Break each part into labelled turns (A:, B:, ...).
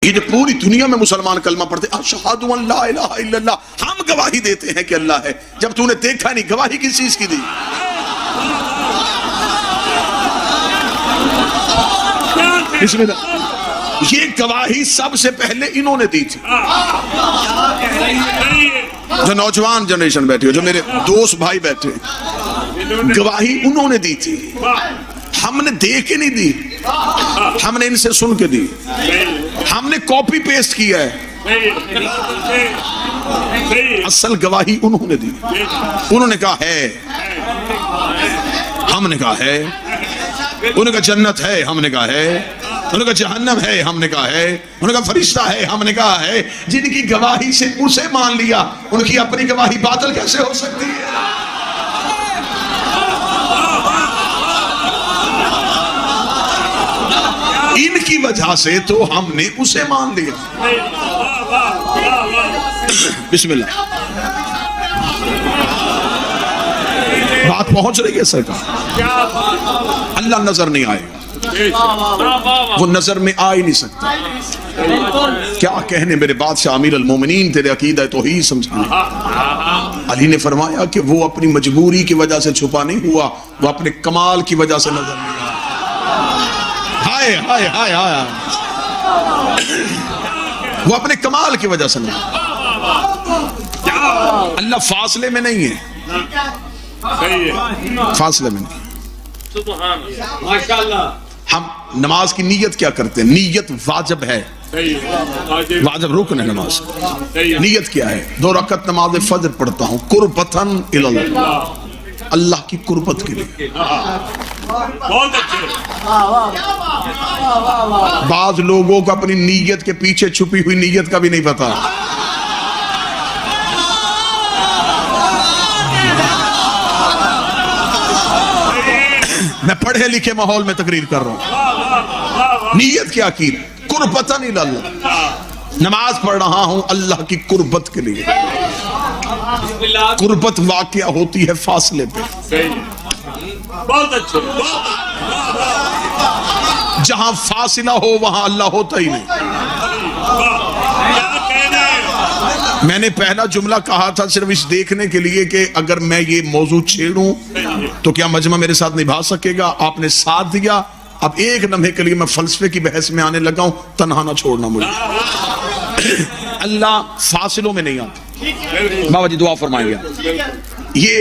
A: یہ جو پوری دنیا میں مسلمان کلمہ پڑھتے اشہد ان لا الہ الا اللہ، ہم گواہی دیتے ہیں کہ اللہ ہے، جب تو نے دیکھا نہیں گواہی کس چیز کی دی؟ بسم اللہ، یہ گواہی سب سے پہلے انہوں نے دی تھی۔ جو نوجوان جنریشن بیٹھے ہو، جو میرے دوست بھائی بیٹھے ہیں، گواہی انہوں نے دی تھی، ہم نے دیکھ کے نہیں دی، ہم نے ان سے سن کے دی، ہم نے کاپی پیسٹ کیا ہے۔ اصل گواہی انہوں نے دی، انہوں نے کہا ہے، ہم نے کہا ہے، انہوں نے کہا جنت ہے، ہم نے کہا ہے، انہوں نے کہا جہنم ہے، ہم نے کہا ہے، انہوں نے کہا فرشتہ ہے، ہم نے کہا ہے۔ جن کی گواہی سے اسے مان لیا، ان کی اپنی گواہی باطل کیسے ہو سکتی ہے؟ ان کی وجہ سے تو ہم نے اسے مان لیا۔ بسم اللہ، بات پہنچ رہی ہے سرکار؟ اللہ نظر نہیں آئے گا، وہ نظر میں آ ہی نہیں سکتا۔ کیا کہنے میرے بادشاہ امیر المومنین، تیرے عقیدہ توحید سمجھانے۔ علی نے فرمایا کہ وہ اپنی مجبوری کی وجہ سے چھپا نہیں ہوا، وہ اپنے کمال کی وجہ سے نظر نہیں آیا۔ ہائے ہائے ہائے ہائے، وہ اپنے کمال کی وجہ سے نہیں۔ اللہ فاصلے میں نہیں ہے، فاصلے میں نہیں۔ ہم نماز کی نیت کیا کرتے ہیں؟ نیت واجب ہے، واجب رکن ہے نماز۔ نیت کیا ہے؟ 2 رکعت نماز فجر پڑھتا ہوں قربتاً الی اللہ، اللہ کی قربت کے لیے۔ بعض لوگوں کو اپنی نیت کے پیچھے چھپی ہوئی نیت کا بھی نہیں پتا۔ میں پڑھے لکھے ماحول میں تقریر کر رہا ہوں، نیت کیا کی؟ قربتاً الی اللہ، نماز پڑھ رہا ہوں اللہ کی قربت کے لیے۔ قربت واقعہ ہوتی ہے فاصلے پہ،
B: بہت اچھے۔
A: جہاں فاصلہ ہو وہاں اللہ ہوتا ہی نہیں۔ میں نے پہلا جملہ کہا تھا صرف اس دیکھنے کے لیے کہ اگر میں یہ موضوع چھیڑوں تو کیا مجمع میرے ساتھ نبھا سکے گا؟ آپ نے ساتھ دیا۔ اب ایک لمحے کے لیے میں فلسفے کی بحث میں آنے لگا ہوں، تنہا نہ چھوڑنا مجھے۔ اللہ فاصلوں میں نہیں آتا۔ بابا جی دعا فرمائیں گے۔ یہ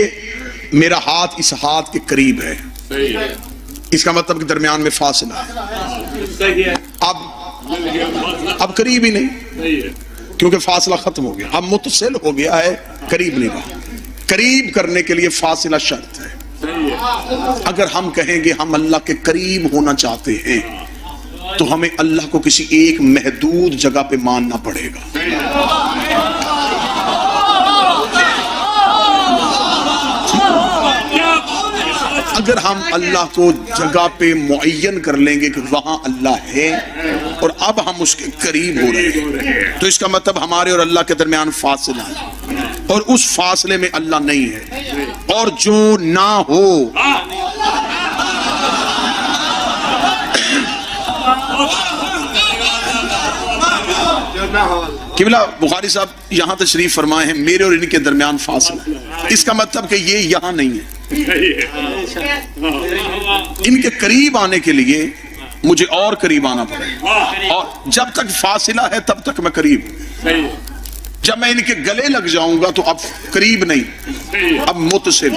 A: میرا ہاتھ اس ہاتھ کے قریب ہے، اس کا مطلب کہ درمیان میں فاصلہ ہے۔ اب قریب ہی نہیں، کیونکہ فاصلہ ختم ہو گیا، اب متصل ہو گیا ہے، قریب نہیں رہا۔ قریب کرنے کے لیے فاصلہ شرط ہے۔ اگر ہم کہیں گے ہم اللہ کے قریب ہونا چاہتے ہیں تو ہمیں اللہ کو کسی ایک محدود جگہ پہ ماننا پڑے گا۔ اگر ہم اللہ کو جگہ پہ معین کر لیں گے کہ وہاں اللہ ہے اور اب ہم اس کے قریب ہو رہے ہیں تو اس کا مطلب ہمارے اور اللہ کے درمیان فاصلہ ہے، اور اس فاصلے میں اللہ نہیں ہے۔ اور جو نہ ہو قبلہ بخاری صاحب یہاں تشریف فرمائے ہیں، میرے اور ان کے درمیان فاصلہ ہے، اس کا مطلب کہ یہ یہاں نہیں ہے۔ ان کے قریب آنے کے لیے مجھے اور قریب آنا پڑے، اور جب تک فاصلہ ہے تب تک میں قریب ہوں۔ جب میں ان کے گلے لگ جاؤں گا تو اب قریب نہیں، اب متصل۔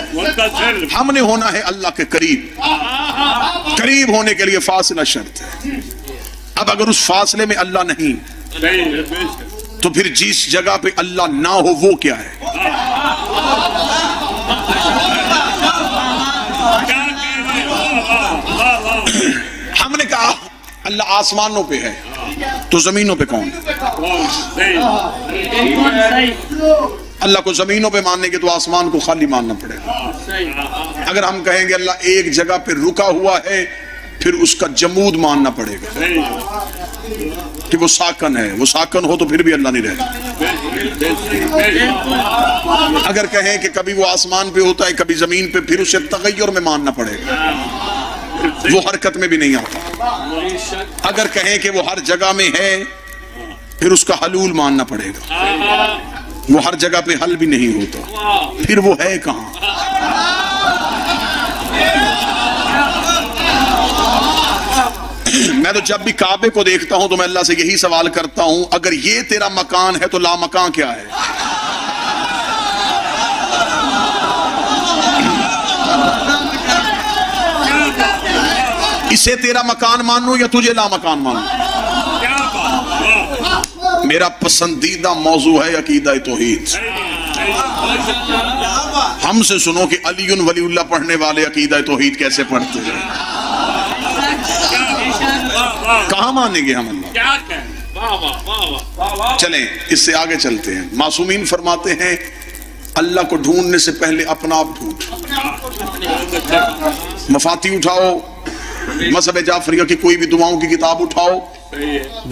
A: ہم نے ہونا ہے اللہ کے قریب، قریب ہونے کے لیے فاصلہ شرط ہے۔ اب اگر اس فاصلے میں اللہ نہیں تو پھر جس جگہ پہ اللہ نہ ہو وہ کیا ہے؟ ہم نے کہا اللہ آسمانوں پہ ہے تو زمینوں پہ کون ہے؟ اللہ کو زمینوں پہ ماننے کے تو آسمان کو خالی ماننا پڑے گا۔ اگر ہم کہیں گے اللہ ایک جگہ پہ رکا ہوا ہے پھر اس کا جمود ماننا پڑے گا کہ وہ ساکن ہے، وہ ساکن ہو تو پھر بھی اللہ نہیں رہتا۔ اگر کہیں کہ کبھی وہ آسمان پہ ہوتا ہے کبھی زمین پہ، پھر اسے تغیر میں ماننا پڑے گا، وہ حرکت میں بھی نہیں آتا۔ اگر کہیں کہ وہ ہر جگہ میں ہے پھر اس کا حلول ماننا پڑے گا. وہ ہر جگہ پہ حل بھی نہیں ہوتا. پھر وہ ہے کہاں؟ میں تو جب بھی کعبے کو دیکھتا ہوں تو میں اللہ سے یہی سوال کرتا ہوں، اگر یہ تیرا مکان ہے تو لا مکان کیا ہے؟ اسے تیرا مکان مانوں یا تجھے لا مکان مانوں؟ میرا پسندیدہ موضوع ہے عقیدہ توحید. ہم سے سنو کہ علی ولی اللہ پڑھنے والے عقیدہ توحید کیسے پڑھتے ہیں. کہاں مانیں گے ہم اللہ؟ چلیں اس سے آگے چلتے ہیں. معصومین فرماتے ہیں اللہ کو ڈھونڈنے سے پہلے اپنا آپ ڈھونڈ. مفاتی اٹھاؤ، مذہب جعفریہ کی کوئی بھی دعاؤں کی کتاب اٹھاؤ،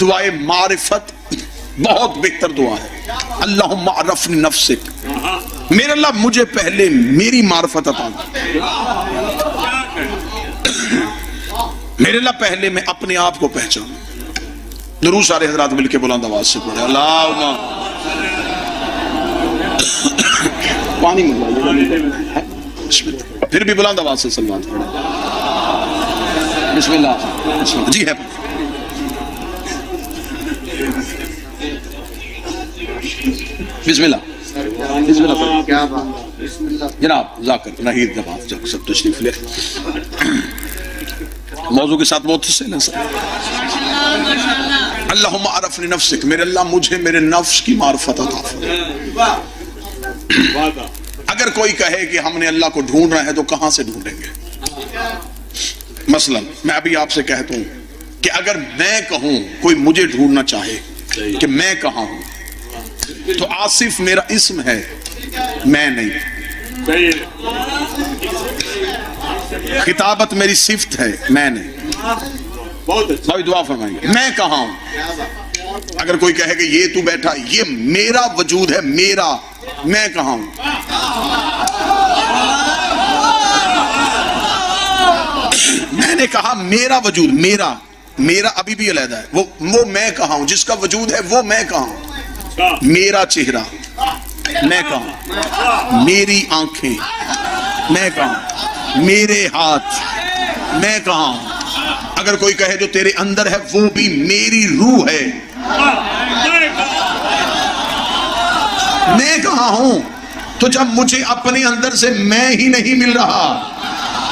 A: دعائے معرفت بہت بہتر دعا ہے. اللہم عرفنی نفسک، میرے اللہ مجھے پہلے میری معرفت عطا کر. میرے اللہ پہلے میں اپنے آپ کو پہچانوں. درود سارے حضرات مل کے بلند آواز سے پڑھیں. اللہم پانی ملا، پھر بھی بلند آواز سے سلوات پڑھیں. بسم اللہ. جی ہے بسم اللہ. بسم اللہ. کیا بات جناب ذاکر نہید جواب جب سب تشریف لے. موضوع کے ساتھ بہت سے اللہم عرفنی نفسک، میرے اللہ مجھے میرے نفس کی معرفت عطا فرما. اگر کوئی کہے کہ ہم نے اللہ کو ڈھونڈنا ہے تو کہاں سے ڈھونڈیں گے؟ مثلا میں ابھی آپ سے کہتا ہوں کہ اگر میں کہوں کوئی مجھے ڈھونڈنا چاہے کہ میں کہاں ہوں تو آصف میرا اسم ہے، میں نہیں. خطابت میری صفت ہے، میں نہیں. بھائی دعا فرمائیں گے میں کہاں ہوں. اگر کوئی کہے کہ یہ تو بیٹھا، یہ میرا وجود ہے، میرا، میں کہاں ہوں؟ میں نے کہا میرا وجود، میرا ابھی بھی علیحدہ ہے. وہ میں کہاں ہوں جس کا وجود ہے، وہ میں کہاں ہوں. میرا چہرہ، میں کہاں. میری آنکھیں، میں کہاں. میرے ہاتھ، میں کہاں. اگر کوئی کہے جو تیرے اندر ہے وہ بھی میری روح ہے، میں کہاں ہوں. تو جب مجھے اپنے اندر سے میں ہی نہیں مل رہا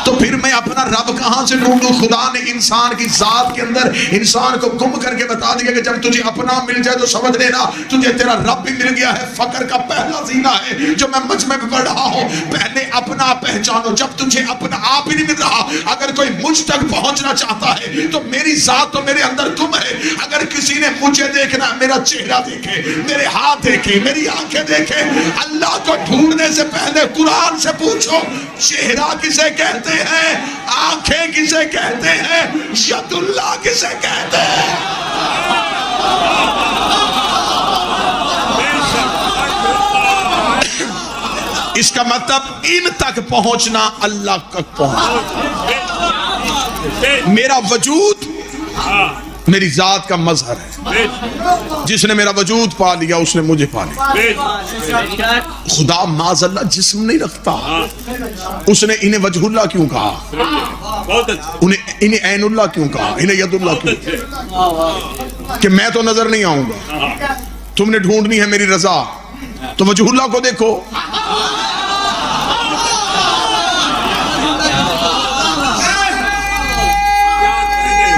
A: تو پھر میں اپنا رب کہاں سے ڈھونڈوں؟ خدا نے انسان کی ذات کے اندر انسان کو گم کر کے بتا دیا کہ جب تجھے اپنا مل جائے تو سمجھ لینا تجھے تیرا رب بھی مل گیا ہے. فقر کا پہلا زینہ ہے جو میں مجمع میں پڑھ رہا ہوں، پہلے اپنا پہچانو. جب تجھے اپنا آپ ہی نہیں مل رہا، اگر کوئی مجھ تک پہنچنا چاہتا ہے تو میری ذات تو میرے اندر تم ہے. اگر کسی نے مجھے دیکھنا، میرا چہرہ دیکھے، میرے ہاتھ دیکھے، میری آنکھیں دیکھے. اللہ کو ڈھونڈنے سے پہلے قرآن سے پوچھو چہرہ کسے کہتے ہیں، آنکھیں کسے کہتے ہیں، ید اللہ کسے کہتے ہیں. اس کا مطلب ان تک پہنچنا اللہ تک پہنچنا. میرا وجود میری ذات کا مظہر ہے. جس نے میرا وجود پا لیا اس نے مجھے پا لیا. خدا معاذ اللہ جسم نہیں رکھتا. اس نے انہیں وجہ اللہ کیوں کہا، انہیں عین اللہ کیوں کہا، انہیں ید اللہ کیوں کہا؟ کہ میں تو نظر نہیں آؤں گا، تم نے ڈھونڈنی ہے میری رضا تو وجہ اللہ کو دیکھو.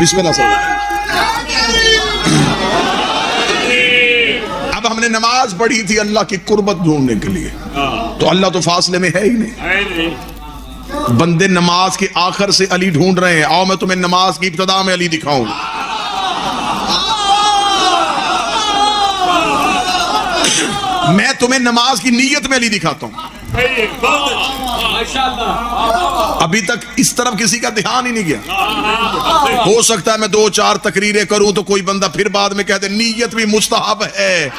A: بسم اللہ صلی. اب ہم نے نماز پڑھی تھی اللہ کی قربت ڈھونڈنے کے لیے، تو اللہ تو فاصلے میں ہے ہی نہیں. بندے نماز کے آخر سے علی ڈھونڈ رہے ہیں. آؤ میں تمہیں نماز کی ابتدا میں علی دکھاؤں. میں تمہیں نماز کی نیت میں علی دکھاتا ہوں. ابھی تک اس طرف کسی کا دھیان ہی نہیں گیا. ہو سکتا ہے میں 2-4 تقریریں کروں تو کوئی بندہ پھر بعد میں کہتے نیت بھی مستحب ہے.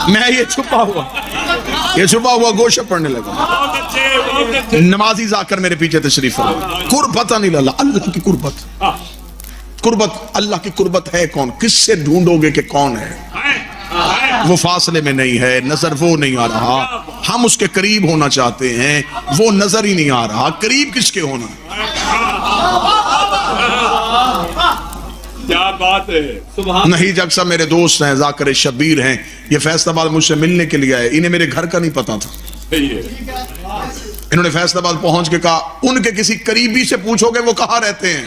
A: میں یہ چھپا ہوا گوشہ پڑھنے لگا. نمازی ذاکر میرے پیچھے تشریف فرما. قربت اللہ، اللہ کی قربت. قربت، اللہ کی قربت ہے کون؟ کس سے ڈھونڈو گے کہ کون ہے؟ وہ فاصلے میں نہیں ہے، نظر وہ نہیں آ رہا. ہم اس کے قریب ہونا چاہتے ہیں، وہ نظر ہی نہیں آ رہا. قریب کس کے ہونا؟
B: کیا بات ہے.
A: نہیں جگ صاحب میرے دوست ہیں، ذاکر شبیر ہیں، یہ فیصل آباد مجھ سے ملنے کے لیے آئے. انہیں میرے گھر کا نہیں پتا تھا. انہوں نے فیصل آباد پہنچ کے کہا ان کے کسی قریبی سے پوچھو گے وہ کہاں رہتے ہیں.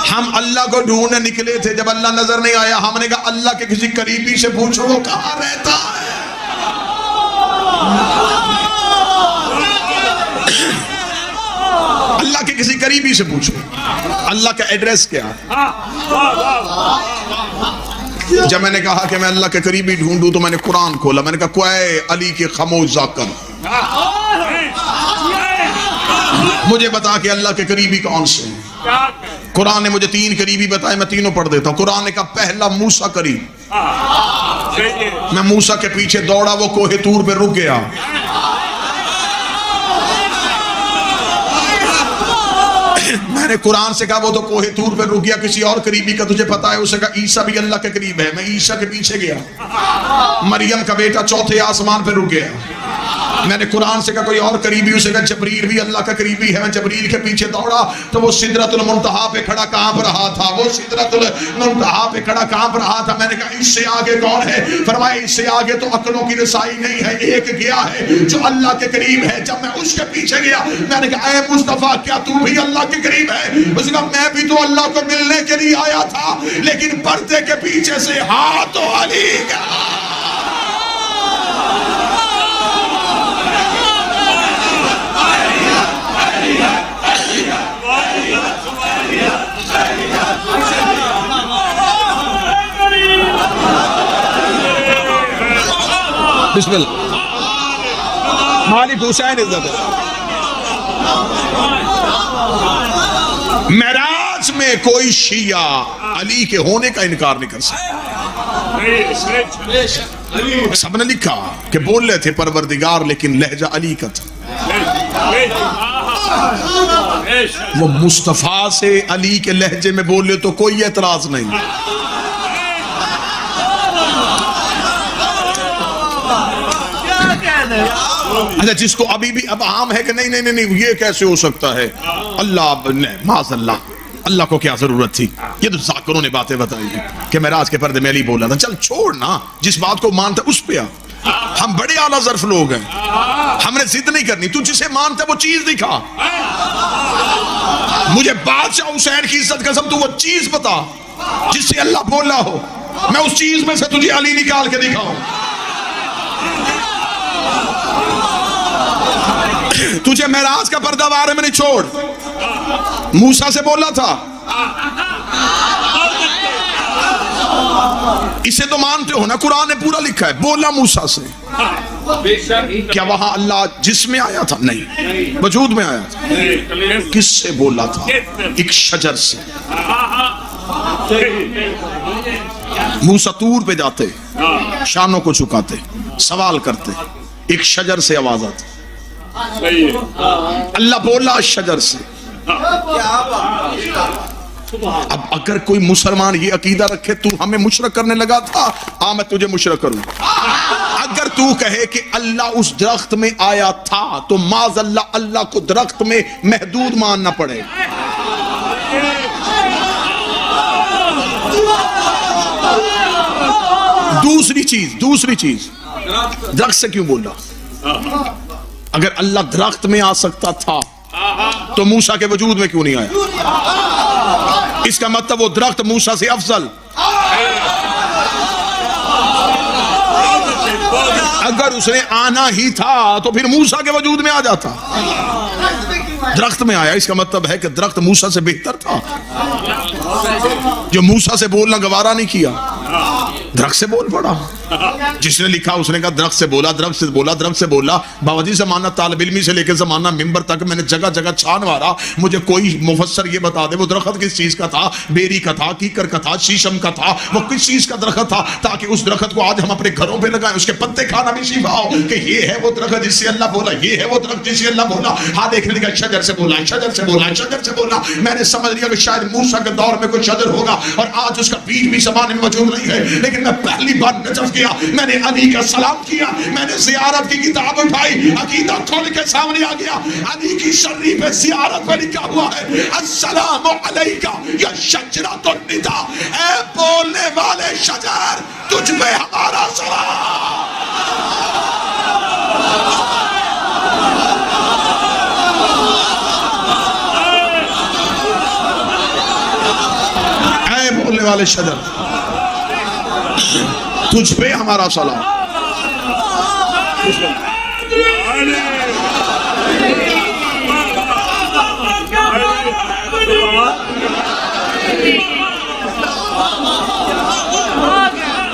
A: ہم اللہ کو ڈھونڈنے نکلے تھے، جب اللہ نظر نہیں آیا ہم نے کہا اللہ کے کسی قریبی سے پوچھو وہ کہاں رہتا ہے. اللہ کے کسی قریبی سے پوچھو اللہ کا ایڈریس کیا ہے. جب میں نے کہا کہ میں اللہ کے قریبی ڈھونڈوں تو میں نے قرآن کھولا. میں نے کہا کوئے علی کے خاموش ذاکر، مجھے بتا کہ اللہ کے قریبی کون سے ہیں. قرآن نے مجھے 3 قریبی بتائے، میں تینوں پڑھ دیتا ہوں. قرآن نے کہا پہلا موسیٰ قریب. میں موسیٰ کے پیچھے دوڑا، وہ کوہ طور پہ رک گیا. میں نے قرآن سے کہا وہ تو کوہ طور پہ رک گیا، کسی اور قریبی کا تجھے پتا ہے؟ اسے کہا عیسیٰ بھی اللہ کے قریب ہے. میں عیسیٰ کے پیچھے گیا. مریم کا بیٹا 4تھے آسمان پہ رک گیا. میں نے قرآن سے کہا کوئی اور قریبی؟ اسے کہا جبریل بھی اللہ کا قریبی ہے. میں جبریل کے پیچھے دوڑا تو وہ سدرۃ المنتہا پہ کھڑا کانپ رہا تھا. وہ سدرۃ المنتہا پہ کھڑا کانپ رہا تھا. میں نے کہا اس سے آگے کون ہے؟ فرمایا اس سے آگے تو عقلوں کی رسائی نہیں ہے، ایک گیا ہے جو اللہ کے قریب ہے. جب میں اس کے پیچھے گیا میں نے کہا اے مصطفیٰ کیا تو بھی اللہ کے قریب ہے؟ اس نے کہا میں بھی تو اللہ کو ملنے کے لیے آیا تھا لیکن پردے کے پیچھے سے ہاتھ تو علی کا. بسم اللہ. مالک حسین عزت ہے. معراج میں کوئی شیعہ علی کے ہونے کا انکار نہیں کر سکتا. سب نے لکھا کہ بول رہے تھے پروردگار لیکن لہجہ علی کا تھا. وہ مصطفیٰ سے علی کے لہجے میں بولے تو کوئی اعتراض نہیں. اچھا جس کو ابھی بھی اب عام ہے کہ نہیں یہ کیسے ہو سکتا ہے، اللہ معاذ اللہ کو کیا ضرورت تھی. یہ تو ذاکروں نے باتیں بتائی کہ معراج کے پردے میں علی بولا تھا. چل چھوڑ نا، جس بات کو مانتا اس پہ آ. ہم بڑے اعلیٰ ظرف لوگ ہیں، ہم نے ضد نہیں کرنی. تو جسے مانتا وہ چیز دکھا. مجھے بادشاہ حسین کی عزت قسم تو وہ چیز بتا جس سے اللہ بولا ہو، میں اس چیز میں سے تجھے علی نکال کے دکھاؤں. تجھے معراج کا پردہ بارے میں نہیں چھوڑ. موسیٰ سے بولا تھا، اسے تو مانتے ہو نا، قرآن نے پورا لکھا ہے. بولا موسیٰ سے. کیا وہاں اللہ جس میں آیا تھا؟ نہیں، وجود میں آیا تھا. کس سے بولا تھا؟ ایک شجر سے. موسیٰ طور پہ جاتے، شانوں کو چکاتے، سوال کرتے، ایک شجر سے آواز آتی. اللہ بولا شجر سے. اب اگر کوئی مسلمان یہ عقیدہ رکھے تو ہمیں مشرک کرنے لگا تھا، میں تجھے مشرک کروں. اگر تو کہے کہ اللہ اس درخت میں آیا تھا تو معاذ اللہ اللہ کو درخت میں محدود ماننا پڑے. دوسری چیز درخت سے کیوں بول رہا؟ اگر اللہ درخت میں آ سکتا تھا تو موسیٰ کے وجود میں کیوں نہیں آیا؟ اس کا مطلب وہ درخت موسیٰ سے افضل. اگر اس نے آنا ہی تھا تو پھر موسیٰ کے وجود میں آ جاتا. درخت میں آیا، اس کا مطلب ہے کہ درخت موسیٰ سے بہتر تھا جو موسیٰ سے بولنا گوارا نہیں کیا. درخت سے بول پڑا. جس نے لکھا اس نے کہا درخت سے بولا, درخت سے بولا, درخت سے بولا. باوجی زمانہ طالب علمی سے لے کے زمانہ ممبر تک میں نے جگہ جگہ چھان مارا, مجھے کوئی مفسر یہ بتا دے وہ درخت کس چیز کا تھا, بیری کا تھا, کیکر کا تھا, شیشم کا تھا, وہ کس چیز کا درخت تھا, تاکہ اس درخت کو آج ہم اپنے گھروں پہ لگائیں, اس کے پتے کھانا بھی شفا ہو کہ یہ ہے وہ درخت جس سے اللہ بولا, یہ ہے وہ درخت جس سے اللہ بولا. ہاں دیکھنے کا شجر سے بولا, شجر سے بولا, شجر سے بولا. میں نے سمجھ لیا کہ شاید موسیٰ کے دور میں کوئی شجر ہوگا اور آج اس کا بیج بھی زمانے میں موجود نہیں ہے. لیکن میں پہلی بار نجف گیا, میں نے علی کا سلام کیا, میں نے زیارت کی کتاب اٹھائی, عقیدہ کھول کے سامنے آ گیا. علی کی شرری پہ زیارت میں لکھا ہوا ہے السلام علیکہ یا شجرۃ النداء, اے بولنے والے شجر تجھ پہ ہمارا سلام. اے بولنے والے شجر تجھ پہ ہمارا سلام.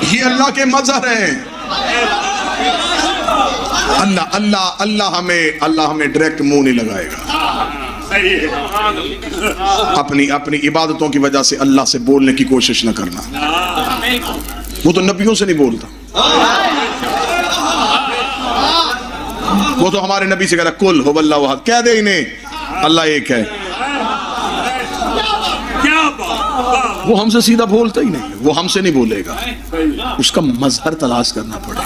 A: یہ اللہ کے مظہر ہیں. اللہ ہمیں ڈائریکٹ منہ نہیں لگائے گا. اپنی عبادتوں کی وجہ سے اللہ سے بولنے کی کوشش نہ کرنا. وہ تو نبیوں سے نہیں بولتا, وہ تو ہمارے نبی سے کہہ رہا کل هو اللہ احد, کہہ دے انہیں اللہ ایک ہے. وہ ہم سے سیدھا بولتا ہی نہیں, وہ ہم سے نہیں بولے گا, اس کا مظہر تلاش کرنا پڑے گا.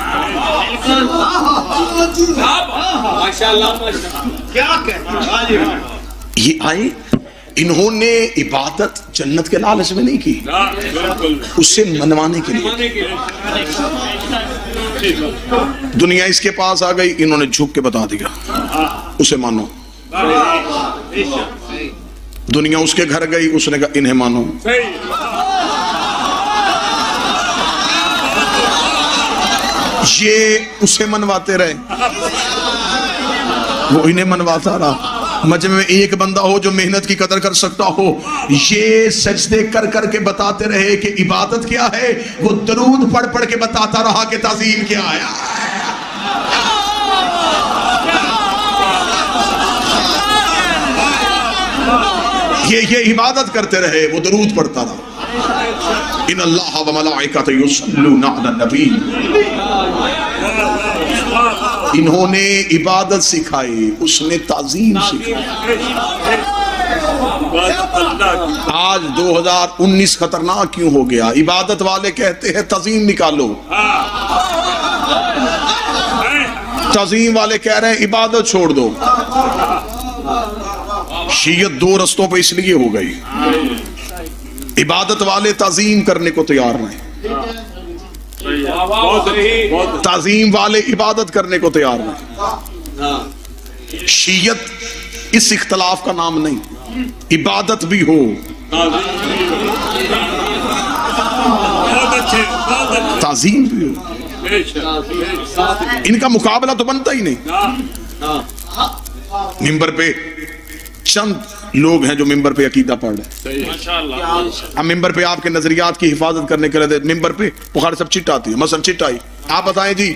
A: یہ آئے انہوں نے عبادت جنت کے لالچ میں نہیں کی, اس سے منوانے کے لیے. دنیا اس کے پاس آ گئی, انہوں نے جھک کے بتا دیا اسے مانو. دنیا اس کے گھر گئی, اس نے کہا انہیں مانو. یہ اسے منواتے رہے, وہ انہیں منواتا رہا. مجمع میں ایک بندہ ہو جو محنت کی قدر کر سکتا ہو, یہ سجدے کر کر کے بتاتے رہے کہ عبادت کیا ہے, وہ درود پڑھ پڑھ کے بتاتا رہا کہ تعظیم کیا ہے. یہ عبادت کرتے رہے, وہ درود پڑھتا رہا. ان اللہ و ملائکۃ یصلون علی النبی. انہوں نے عبادت سکھائی, اس نے تعظیم سکھائی. آج 2019 خطرناک کیوں ہو گیا؟ عبادت والے کہتے ہیں تعظیم نکالو, تعظیم والے کہہ رہے ہیں عبادت چھوڑ دو. شیعت دو رستوں پہ اس لیے ہو گئی, عبادت والے تعظیم کرنے کو تیار نہیں, تعظیم والے عبادت کرنے کو تیار نہیں. شیعت اس اختلاف کا نام نہیں, عبادت بھی ہو تعظیم بھی ہو, ان کا مقابلہ تو بنتا ہی نہیں. ممبر پہ چند لوگ ہیں جو ممبر پہ عقیدہ پڑھ رہے ہیں. اب ممبر پہ آپ کے نظریات کی حفاظت کرنے کے لیے ممبر پہ بخاری صاحب چٹ آتی ہے, مثلا چٹ آئی, آپ بتائیں جی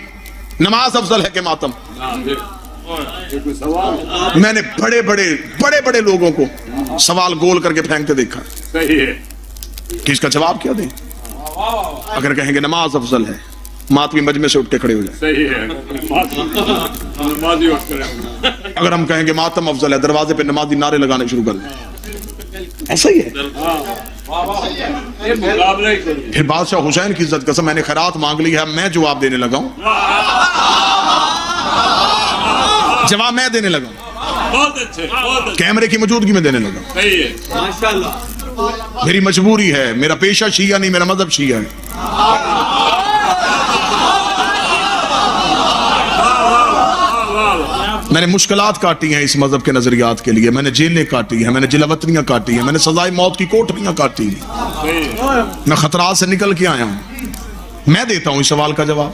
A: نماز افضل ہے کہ ماتم؟ میں نے بڑے بڑے لوگوں کو سوال گول کر کے پھینکتے دیکھا کہ اس کا جواب کیا دیں. اگر کہیں گے نماز افضل ہے, ماتمی مجمع سے اٹھ کے کھڑے ہو جائیں. اگر ہم کہیں گے ماتم افضل ہے, دروازے پہ نمازی نعرے لگانے شروع کر دیں. ایسا ہی ہے. پھر بادشاہ حسین کی عزت قسم, میں نے خیرات مانگ لی ہے, میں جواب دینے لگا ہوں, جواب میں دینے لگا ہوں, کیمرے کی موجودگی میں دینے لگا ہوں. میری مجبوری ہے, میرا پیشہ شیعہ نہیں, میرا مذہب شیعہ ہے. میں نے مشکلات کاٹی ہیں اس مذہب کے نظریات کے لیے, میں نے جیلیں کاٹی ہیں, میں نے جلاوطنیاں کاٹی ہیں, میں نے سزائے موت کی کوٹریاں کاٹی ہیں, میں خطرات سے نکل کے آیا ہوں. میں دیتا ہوں اس سوال کا جواب.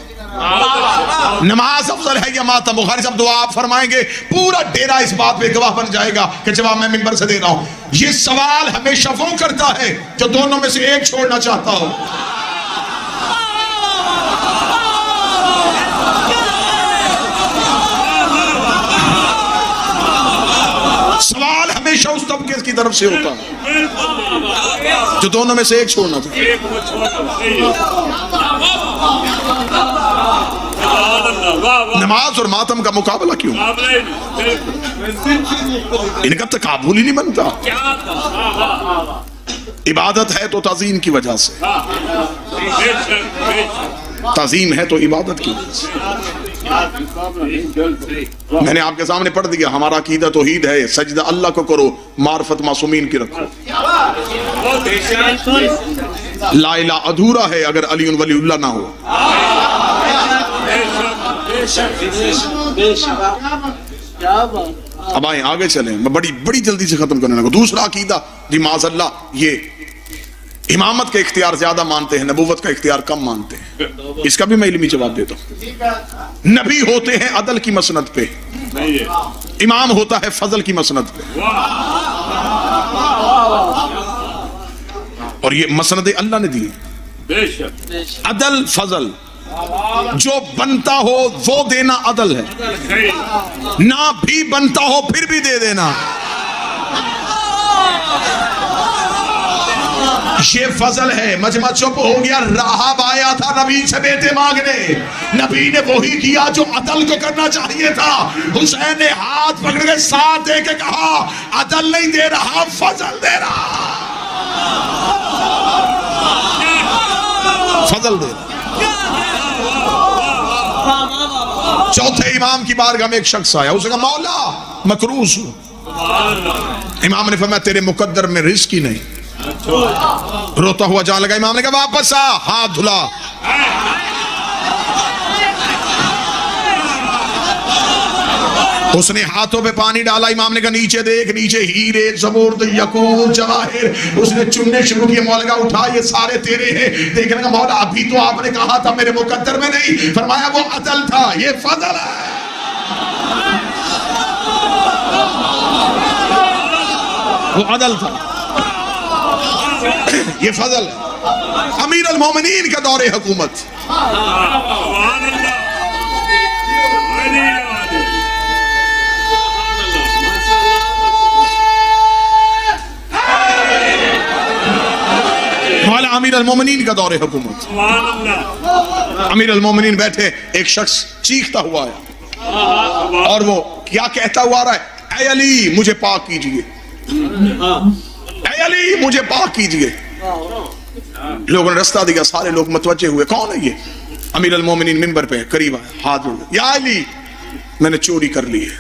A: نماز افضل ہے یا ماتم؟ بخاری صاحب دعا آپ فرمائیں گے, پورا ڈیرہ اس بات پہ گواہ بن جائے گا کہ جواب میں منبر سے دے رہا ہوں. یہ سوال ہمیشہ وہ کرتا ہے جو دونوں میں سے ایک چھوڑنا چاہتا ہو. طرف سے ہوتا ہے جو دونوں میں سے ایک چھوڑنا تھا. نماز اور ماتم کا مقابلہ کیوں؟ ان کا تقابل ہی نہیں بنتا. عبادت ہے تو تعظیم کی وجہ سے, تعظیم ہے تو عبادت کی وجہ سے. میں نے آپ کے سامنے پڑھ دیا, ہمارا عقیدہ توحید ہے, سجدہ اللہ کو کرو, معرفت معصومین کی رکھو. لا الہ ادھورا ہے اگر علی ولی اللہ نہ ہو. اب آئیں آگے چلیں, میں بڑی جلدی سے ختم کرنے لگا. دوسرا عقیدہ جی معاذ اللہ, یہ امامت کا اختیار زیادہ مانتے ہیں, نبوت کا اختیار کم مانتے ہیں. اس کا بھی میں علمی جواب دیتا ہوں. نبی ہوتے ہیں عدل کی مسند پہ, امام ہوتا ہے فضل کی مسند پہ, اور یہ مسند اللہ نے دی. عدل فضل جو بنتا ہو وہ دینا عدل ہے, نہ بھی بنتا ہو پھر بھی دے دینا یہ فضل ہے. مجمع چپ ہو گیا, راہب آیا تھا نبی سے بیٹے مانگنے, نبی نے وہی کیا جو عدل کو کرنا چاہیے تھا. حسین نے ہاتھ پکڑ کے ساتھ دے کے کہا عدل نہیں دے رہا, فضل دے رہا, فضل دے رہا. چوتھے امام کی بارگاہ میں ایک شخص آیا, اس نے کہا مولا مکروز ہوں. امام نے فرمایا تیرے مقدر میں رزق ہی نہیں. روتا ہوا جان لگا. امام نے کہا واپس آ, ہاتھ دھلا. اس نے ہاتھوں پہ پانی ڈالا. امام نے کہا نیچے دیکھ, نیچے ہیرے زبرد یقوت جواہر. اس نے چننے شروع کیے. مولا کہا اٹھا یہ سارے تیرے ہیں. دیکھنے کا مولا ابھی تو آپ نے کہا تھا میرے مقدر میں نہیں. فرمایا وہ عدل تھا, یہ فضل ہے. وہ عدل تھا, یہ فضل ہے. امیر المومنین کا دور حکومت, مولا امیر المومنین کا دور حکومت. امیر المومنین بیٹھے, ایک شخص چیختا ہوا آیا اور وہ کیا کہتا ہوا آ رہا ہے, اے علی مجھے پاک کیجئے, اے علی مجھے پاک کیجئے. لوگوں نے رستہ دیا, سارے لوگ متوجہ ہوئے, کون ہے یہ؟ امیر المومنین منبر پہ قریب آیا, ہاتھ جوڑ, یا علی میں نے چوری کر لی ہے,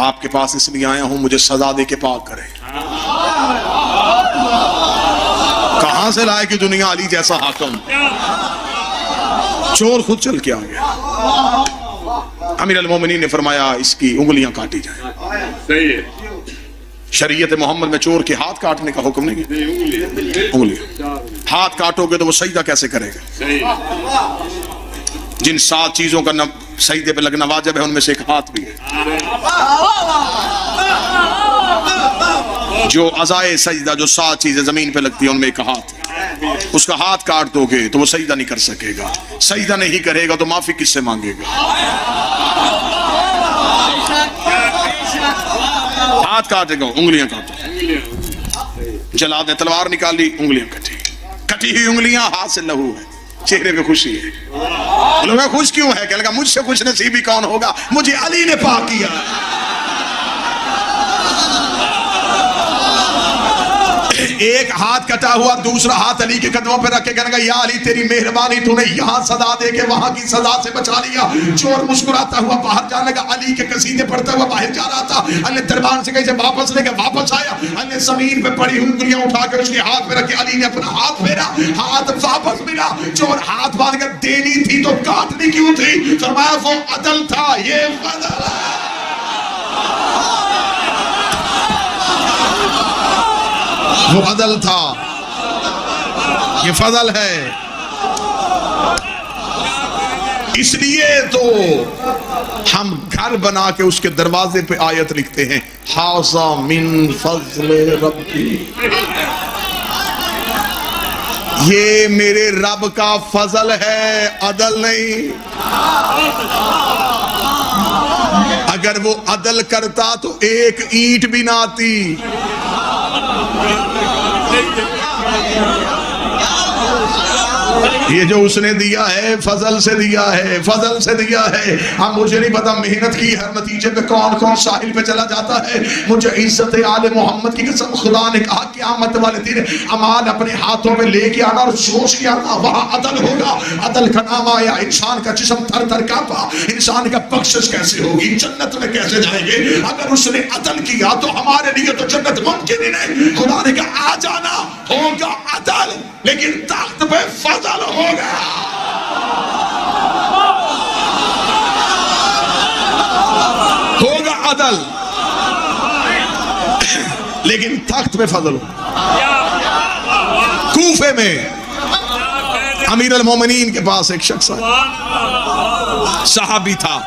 A: آپ کے پاس اس لیے آیا ہوں مجھے سزا دے کے پاک کرے. کہاں سے لائے کہ دنیا علی جیسا حاکم؟ چور خود چل کے آ گیا. امیر المومنین نے فرمایا اس کی انگلیاں کاٹی جائیں. شریعت محمد میں چور کے ہاتھ کاٹنے کا حکم نہیں ہے. انگلیاں ہاتھ کاٹو گے تو وہ سجدہ کیسے کرے گا؟ جن 7 چیزوں کا سجدے پہ لگنا واجب ہے ان میں سے ایک ہاتھ بھی ہے. جو عزائے سجدہ, جو 7 چیزیں زمین پہ لگتی ہیں ان میں ایک ہاتھ ہے. اس کا ہاتھ کاٹ دو گے تو وہ سجدہ نہیں کر سکے گا. سجدہ نہیں کرے گا تو معافی کس سے مانگے گا؟ ہاتھ کاٹے گا, انگلیاں کاٹو. جلاد نے تلوار نکالی, انگلیاں کٹی. کٹی ہوئی انگلیاں, ہاتھ سے لہو ہے, چہرے پہ خوشی ہے. لوگا خوش کیوں ہے؟ کہ لگا مجھ سے خوش نصیبی کون ہوگا, مجھے علی نے پاک کیا. ایک ہاتھ کٹا ہوا, دوسرا ہاتھ علی کے قدموں پہ رکھ کے کہنے گا یا علی تیری مہربانی, تو نے یہاں سزا دے کے وہاں کی سزا سے بچا لیا. چور مسکراتا ہوا باہر جانے لگا, علی کے قصیدے پڑھتا ہوا باہر جا رہا تھا. علی دربان سے کہیں سے واپس لے کے واپس آیا. علی زمین پہ پڑی انگلیاں اٹھا کے اس کے ہاتھ پہ رکھے. علی نے اپنا ہاتھ پھیرا, ہاتھ واپس ملا. چور ہاتھ باندھ کر دینی تھی تو کاٹنی کیوں تھی؟ فرمایا وہ عدل تھا, یہ فضل ہے. وہ عدل تھا, یہ فضل ہے. اس لیے تو ہم گھر بنا کے اس کے دروازے پہ آیت لکھتے ہیں, حاذا من فضل ربی, یہ میرے رب کا فضل ہے, عدل نہیں. اگر وہ عدل کرتا تو ایک اینٹ بھی نہ آتی. یہ جو اس نے دیا ہے فضل سے دیا ہے, فضل سے دیا ہے. ہم مجھے نہیں پتا محنت کی ہر نتیجے پہ کون کون ساحل پہ چلا جاتا ہے. مجھے عزت آل محمد کی قسم خدا نے کہا قیامت والے دن اعمال اپنے ہاتھوں میں لے کے آنا اور سوچ کے آنا, وہاں عدل ہوگا. عدل کا نام آیا, انسان کا جسم تھر تھر کانپا. انسان کا بخشش کیسے ہوگی, جنت میں کیسے جائیں گے؟ اگر اس نے عدل کیا تو ہمارے لیے تو جنت ممکن ہی نہیں. خدا نے کہا آ جانا, ہوگا عدل لیکن تخت پہ فضل ہوگا. ہوگا عدل لیکن تخت پہ فضل ہوگا. کوفے میں امیر المومنین کے پاس ایک شخص آیا, صحابی تھا.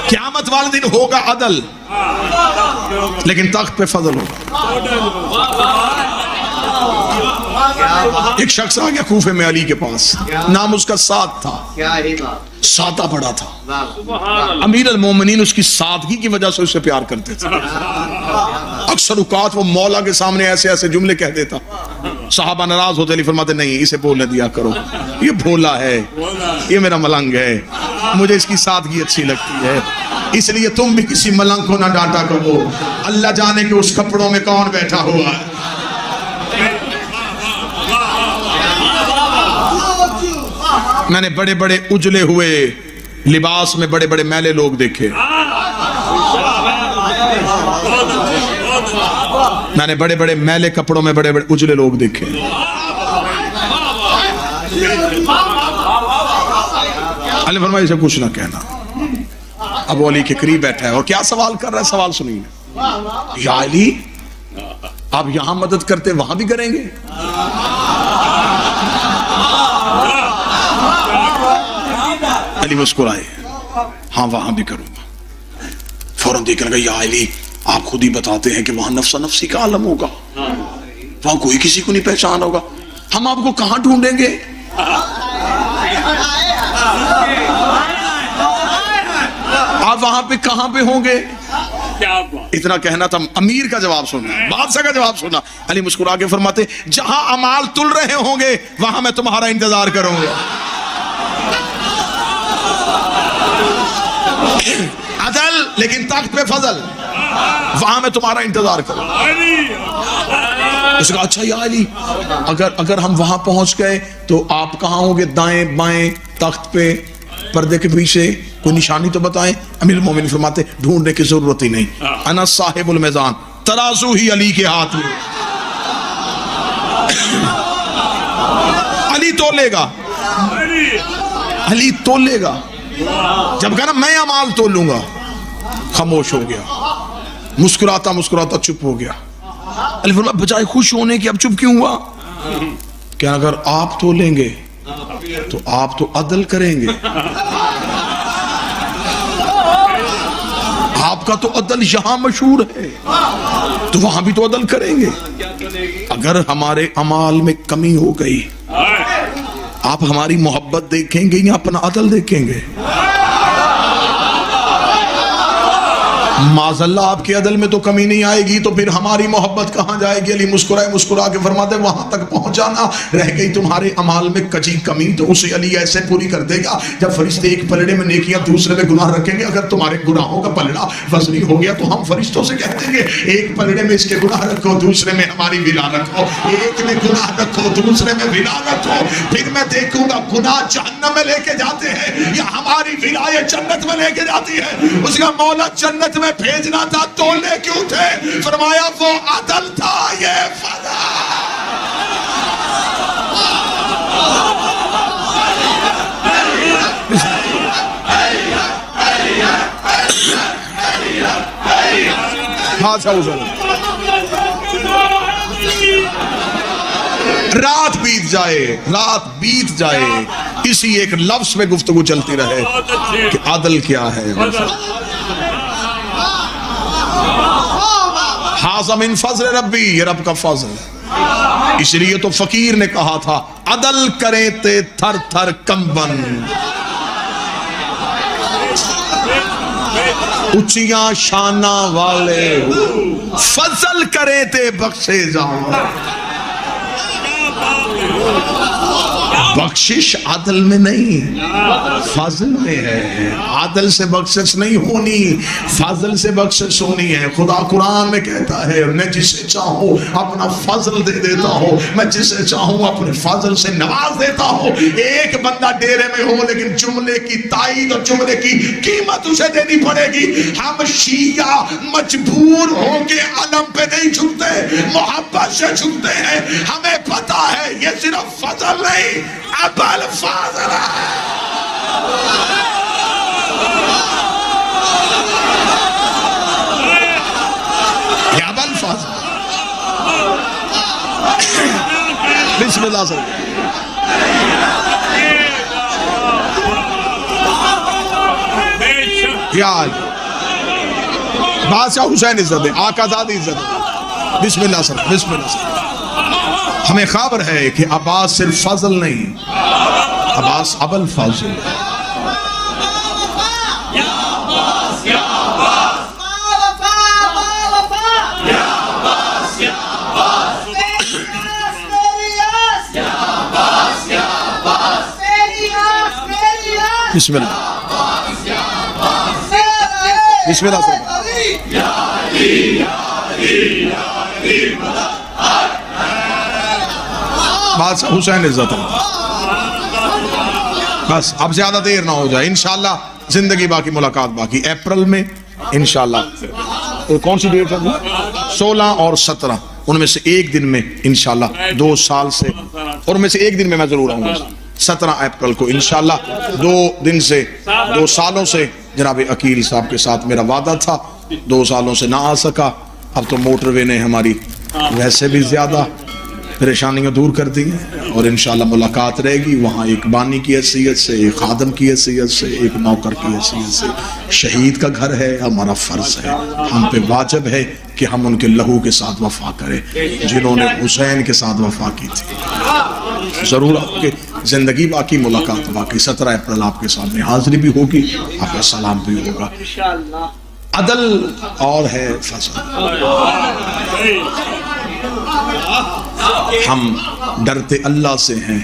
A: قیامت والے دن ہوگا عدل لیکن تخت پہ فضل ہوگا. ایک شخص آ گیا کوفے میں علی کے پاس, نام اس کا سعد تھا. سادہ بڑا تھا. امیر المومنین اس کی سادگی کی وجہ سے اسے پیار کرتے تھے. اکثر اوقات وہ مولا کے سامنے ایسے ایسے جملے کہہ دیتا, صحابہ ناراض ہوتے, علی فرماتے نہیں اسے بولنے دیا کرو, یہ بھولا ہے, یہ میرا ملنگ ہے, مجھے اس کی سادگی اچھی لگتی ہے. اس لیے تم بھی کسی ملنگ کو نہ ڈانٹا کرو, اللہ جانے کہ اس کپڑوں میں کون بیٹھا ہوا ہے. میں نے بڑے بڑے اجلے ہوئے لباس میں بڑے بڑے میلے لوگ دیکھے. میں نے بڑے بڑے میلے کپڑوں میں بڑے بڑے اجلے لوگ دیکھے. علی فرمایا اسے کچھ نہ کہنا. اب وہ علی کے قریب بیٹھا ہے اور کیا سوال کر رہا ہے, سوال سنیے. یا علی آپ یہاں مدد کرتے وہاں بھی کریں گے؟ علی مسکرائے, ہاں وہاں بھی کروں گا. فوراً دیکھنے لگا, یا علی آپ خود ہی بتاتے ہیں کہ وہاں نفس نفسی کا عالم ہوگا, وہاں کوئی کسی کو نہیں پہچان ہوگا, ہم آپ کو کہاں ڈھونڈیں گے؟ آپ وہاں پہ کہاں پہ ہوں گے؟ اتنا کہنا تھا. امیر کا جواب سننا, بادشاہ کا جواب سننا. علی مسکرا کے فرماتے جہاں اعمال تل رہے ہوں گے وہاں میں تمہارا انتظار کروں گا. عدل لیکن تخت پہ فضل, وہاں میں تمہارا انتظار کروں. اس نے کہا اچھا یا علی اگر ہم وہاں پہنچ گئے تو آپ کہاں ہوں گے؟ دائیں بائیں, تخت پہ, پردے کے پیچھے, کوئی نشانی تو بتائیں. امیر المومنین فرماتے ڈھونڈنے کی ضرورت ہی نہیں, انا صاحب المیزان, ترازو ہی علی کے ہاتھ میں. علی تولے گا, علی تولے گا. جب کہا نا میں اعمال تولوں گا, خاموش ہو گیا, مسکراتا مسکراتا چپ ہو گیا. علی فرمایا بجائے خوش ہونے کی اب چپ کیوں ہوا؟ کہ اگر آپ تولیں گے تو آپ تو عدل کریں گے, آپ کا تو عدل یہاں مشہور ہے تو وہاں بھی تو عدل کریں گے. اگر ہمارے اعمال میں کمی ہو گئی آپ ہماری محبت دیکھیں گے یا اپنا عدل دیکھیں گے؟ معاذ اللہ آپ کے عدل میں تو کمی نہیں آئے گی تو پھر ہماری محبت کہاں جائے گی؟ علی مسکرائے مسکرا کے فرماتے وہاں تک پہنچانا, رہ گئی تمہارے اعمال میں کچی کمی تو اسے علی ایسے پوری کر دے گا جب فرشتے ایک پلڑے میں نیکیاں دوسرے میں گناہ رکھیں گے. اگر تمہارے گناہوں کا پلڑا وزنی ہو گیا تو ہم فرشتوں سے کہہ دیں گے ایک پلڑے میں اس کے گناہ رکھو, دوسرے میں ہماری ولا رکھو, ایک میں گناہ رکھو دوسرے میں ولا رکھو. پھر میں دیکھوں گا گناہ جہنم میں لے کے جاتے ہیں یا ہماری ولایت جنت میں لے کے جاتی ہے. اس کا مولا جنت میں بھیجنا تھا, تولنے کیوں تھے؟ فرمایا وہ عدل تھا, یہ فضل. رات بیت جائے, رات بیت جائے, اسی ایک لفظ میں گفتگو چلتی رہے کہ عدل کیا ہے. حاذا من فضل ربی, یہ رب کا فضل. اس لیے تو فقیر نے کہا تھا عدل کرے تے تھر تھر کمبن، اچیاں شانہ والے فضل کرے تے بخشے جاؤں۔ بخشش عدل میں نہیں، فضل میں ہے۔ عدل سے بخشش نہیں ہونی، فضل سے بخشش ہونی ہے۔ خدا قرآن میں کہتا ہے میں جسے چاہوں اپنا فضل دے دیتا ہوں، میں جسے چاہوں اپنے فضل سے نواز دیتا ہوں۔ ایک بندہ ڈیرے میں ہو لیکن جملے کی تائید اور جملے کی قیمت اسے دینی پڑے گی۔ ہم شیعہ مجبور ہو کے علم پہ نہیں جھکتے، محبت سے جھکتے ہیں۔ ہمیں پتا ہے یہ صرف فضل نہیں، ابل فاضل ہے۔ یہ ابل فاضل، بسم اللہ سے یاد بادشاہ حسین عزت ہے، آقا زادی عزت ہے۔ بسم اللہ سے بسم اللہ سے ہمیں خبر ہے کہ عباس صرف فضل نہیں، عباس ابل فاضل ہے۔ بسم اللہ بسم اللہ سے بادشاہ حسین عزت ہے۔ بس اب زیادہ دیر نہ ہو جائے، انشاءاللہ زندگی باقی، ملاقات باقی۔ اپریل میں انشاءاللہ کون سی ڈیٹ ہے؟ 16 اور 17، ان میں سے ایک دن میں انشاءاللہ 2 سال سے، اور ان میں سے ایک دن میں ضرور آؤں گا 17 اپریل کو انشاءاللہ۔ 2 سالوں سے جناب عقیل صاحب کے ساتھ میرا وعدہ تھا، 2 سالوں سے نہ آ سکا۔ اب تو موٹر وے نے ہماری ویسے بھی زیادہ پریشانیاں دور کر دی ہیں، اور انشاءاللہ ملاقات رہے گی وہاں، ایک بانی کی حیثیت سے، ایک خادم کی حیثیت سے، ایک نوکر کی حیثیت سے۔ شہید کا گھر ہے، ہمارا فرض ہے، ہم پہ واجب ہے کہ ہم ان کے لہو کے ساتھ وفا کریں جنہوں نے حسین کے ساتھ وفا کی تھی۔ ضرور آپ کے زندگی باقی، ملاقات باقی۔ 17 اپریل آپ کے سامنے حاضری بھی ہوگی، آپ کا سلام بھی ہوگا۔ عدل اور ہے فضل۔ ہم ڈرتے اللہ سے ہیں،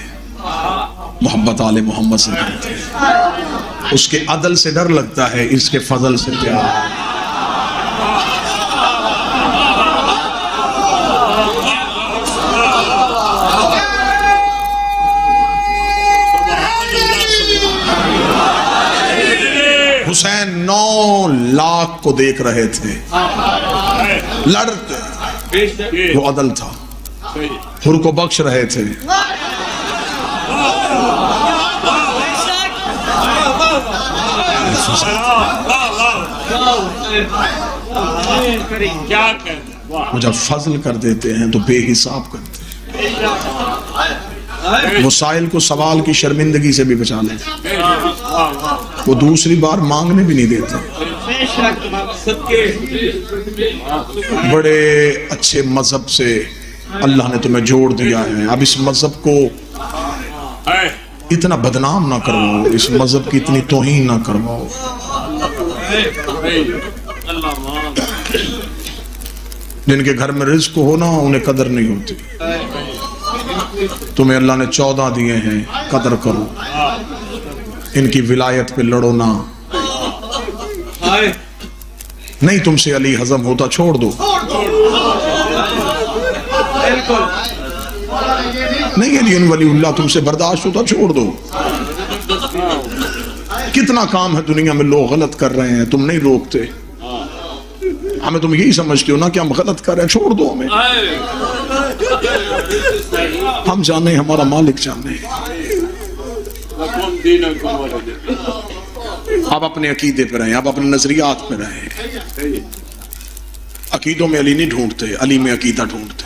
A: محبت آل محمد سے ڈرتے ہیں۔ اس کے عدل سے ڈر لگتا ہے، اس کے فضل سے پیار۔ حسین 9 لاکھ کو دیکھ رہے تھے، لڑتے، وہ عدل تھا۔ حر کو بخش رہے تھے، وہ جب فضل کر دیتے ہیں تو بے حساب کرتے ہیں۔ مسائل کو سوال کی شرمندگی سے بھی بچا لیتے ہیں، وہ دوسری بار مانگنے بھی نہیں دیتے۔ بڑے اچھے مذہب سے اللہ نے تمہیں جوڑ دیا ہے، اب اس مذہب کو اتنا بدنام نہ کرواؤ، اس مذہب کی اتنی توہین نہ کرواؤ۔ جن کے گھر میں رزق ہو نا، انہیں قدر نہیں ہوتی۔ تمہیں اللہ نے 14 دیے ہیں، قدر کرو، ان کی ولایت پہ لڑو نا۔ نہیں تم سے علی ہضم ہوتا، چھوڑ دو۔ نہیں علی ولی اللہ تم سے برداشت ہوتا، چھوڑ دو۔ کتنا کام ہے دنیا میں لوگ غلط کر رہے ہیں، تم نہیں روکتے۔ ہمیں تم یہی سمجھتے ہو نا کہ ہم غلط کر رہے ہیں، چھوڑ دو ہمیں۔ ہم جانے، ہمارا مالک جانے۔ آپ اپنے عقیدے پہ رہیں، آپ اپنے نظریات پہ رہیں۔ عقیدوں میں علی نہیں ڈھونڈتے، علی میں عقیدہ ڈھونڈتے۔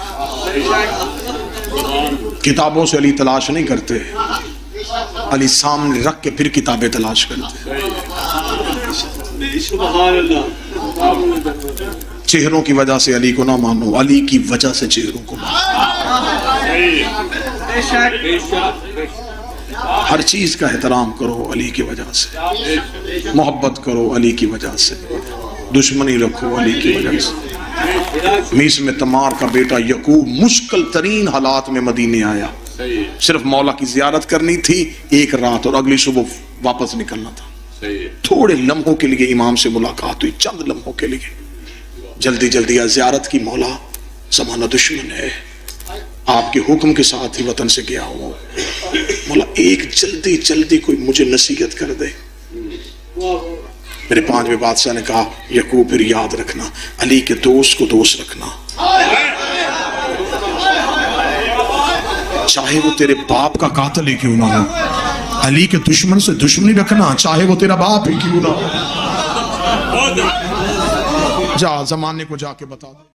A: کتابوں سے علی تلاش نہیں کرتے، علی سامنے رکھ کے پھر کتابیں تلاش کرتے۔ چہروں کی وجہ سے علی کو نہ مانو، علی کی وجہ سے چہروں کو مانو۔ ہر چیز کا احترام کرو علی کی وجہ سے، محبت کرو علی کی وجہ سے، دشمنی رکھو علی کی وجہ سے۔ میس میں تمار کا بیٹا یعقوب مشکل ترین حالات میں مدینے آیا، صرف مولا کی زیارت کرنی تھی ایک رات اور اگلی صبح واپس نکلنا تھا۔ تھوڑے لمحوں کے لیے امام سے ملاقات ہوئی، چند لمحوں کے لیے، جلدی جلدی زیارت کی، مولا زمانہ دشمن ہے، آپ کے حکم کے ساتھ ہی وطن سے گیا ہوں، مولا ایک جلدی جلدی کوئی مجھے نصیحت کر دے۔ میرے پانچویں بادشاہ نے کہا یعقوب پھر یاد رکھنا علی کے دوست کو دوست رکھنا، چاہے وہ تیرے باپ کا قاتل ہی کیوں نہ ہو، علی کے دشمن سے دشمنی رکھنا چاہے وہ تیرا باپ ہی کیوں نہ ہو۔ جا زمانے کو جا کے بتا دے۔